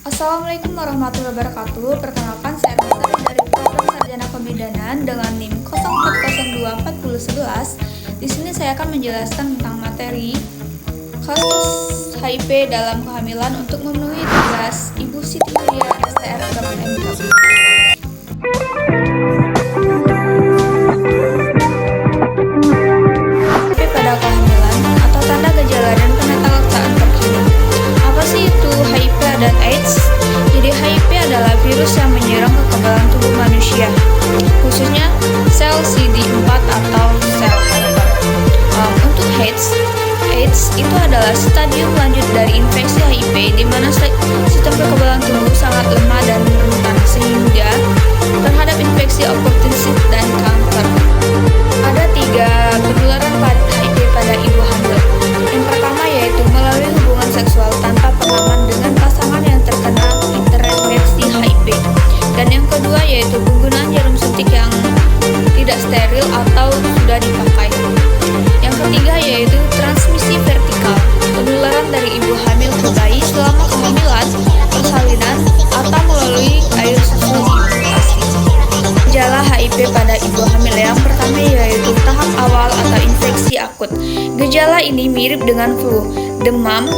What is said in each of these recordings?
Assalamualaikum warahmatullahi wabarakatuh. Perkenalkan, saya Rita dari Program Sarjana Kebidanan dengan NIM 04024011. Di sini saya akan menjelaskan tentang materi kasus HIV dalam kehamilan untuk memenuhi tugas Ibu Siti Nuria STR Kemen MK. HIV pada kehamilan atau tanda gejala dan penata-letaan terkini. Apa sih itu HIV dan AIDS? Jadi HIV adalah virus yang menyerang kekebalan tubuh manusia, khususnya sel CD4 atau sel helper. Untuk AIDS itu adalah stadium lanjut dari infeksi HIV di mana sistem kekebalan tubuh sangat lemah dan rentan sehingga terhadap infeksi oportunistik dan kanker. Ada 3 penularan HIV pada ibu hamil. Yang pertama yaitu melalui hubungan seksual tanpa pengaman dengan pasangan yang terkena terinfeksi HIV. Dan yang kedua yaitu penggunaan jarum suntik yang tidak steril atau sudah dipakai. Yang ketiga yaitu transmisi vertikal, penularan dari ibu hamil ke bayi selama kehamilan, persalinan, atau melalui air susu diimputasi. Gejala HIV pada ibu hamil yang pertama yaitu tahap awal atau infeksi akut. Gejala ini mirip dengan flu, demam,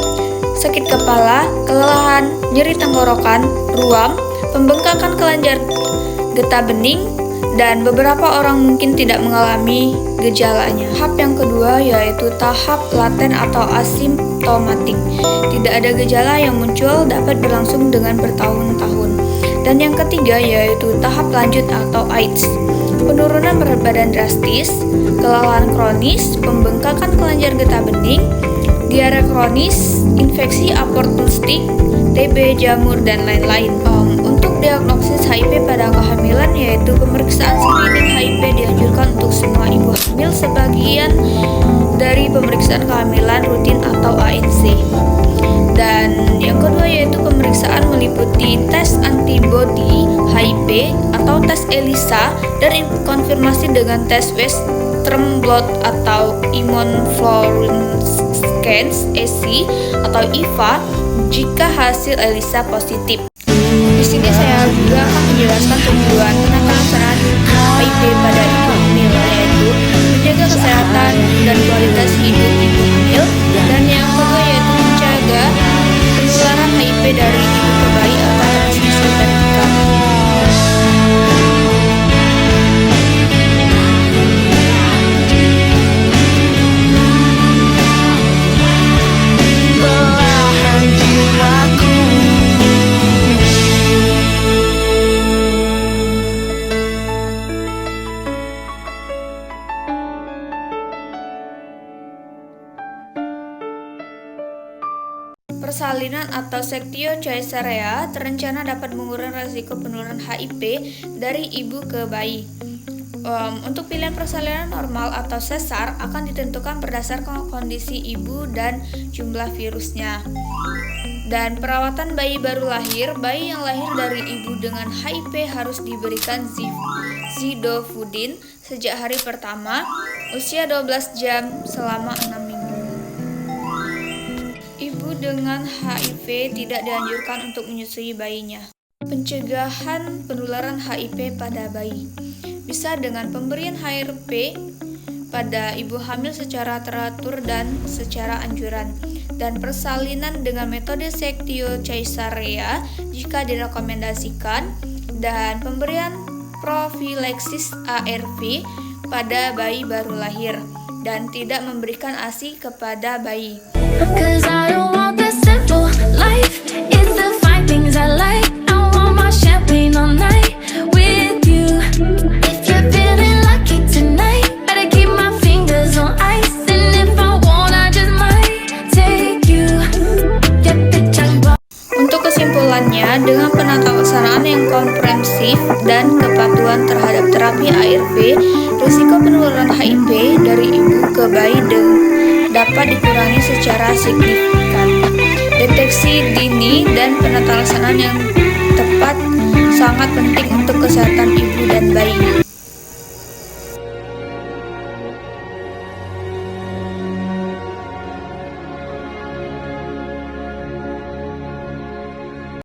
sakit kepala, kelelahan, nyeri tenggorokan, ruam, pembengkakan kelenjar getah bening, dan beberapa orang mungkin tidak mengalami gejalanya. Tahap yang kedua yaitu tahap laten atau asimptomatik. Tidak ada gejala yang muncul, dapat berlangsung dengan bertahun-tahun. Dan yang ketiga yaitu tahap lanjut atau AIDS. Penurunan berat badan drastis, kelelahan kronis, pembengkakan kelenjar getah bening, diare kronis, infeksi oportunistik, TB, jamur, dan lain-lain. Untuk diagnosis HIV pada kehamilan yaitu pemeriksaan screening HIV dianjurkan untuk semua ibu hamil sebagian dari pemeriksaan kehamilan rutin atau ANC. Dan yang kedua yaitu pemeriksaan meliputi tes antibody HIV atau tes ELISA dan konfirmasi dengan tes Western blot atau immunofluorescence scans (ESI) atau IFA jika hasil ELISA positif. Di sini saya juga akan menjelaskan tujuan penata-laksanaan HIV pada ibu hamil, yaitu menjaga kesehatan dan kualitas hidup ibu hamil, dan yang kedua yaitu mencegah penularan HIV dari ibu ke bayi atau transmisi vertikal. Persalinan atau sektio caesarea terencana dapat mengurangi risiko penularan HIV dari ibu ke bayi. Untuk pilihan persalinan normal atau sesar akan ditentukan berdasarkan kondisi ibu dan jumlah virusnya. Dan perawatan bayi baru lahir, bayi yang lahir dari ibu dengan HIV harus diberikan zidofudin sejak hari pertama, usia 12 jam selama 6 minggu. Ibu dengan HIV tidak dianjurkan untuk menyusui bayinya. Pencegahan penularan HIV pada bayi bisa dengan pemberian HRP pada ibu hamil secara teratur dan secara anjuran, dan persalinan dengan metode sektio caesarea jika direkomendasikan, dan pemberian profilaksis ARV pada bayi baru lahir, dan tidak memberikan ASI kepada bayi. Cause I don't want the simple life. It's the fine things I like. I want my champagne all night with you. If you're feeling lucky tonight, better keep my fingers on ice. And if I want, I just might take you. Untuk kesimpulannya, dengan penatalaksanaan yang komprehensif dan kepatuhan terhadap terapi ARV, risiko penularan HIV dari ibu ke bayi dapat dikurangi secara signifikan. Deteksi dini dan penatalaksanaan yang tepat sangat penting untuk kesehatan ibu dan bayi.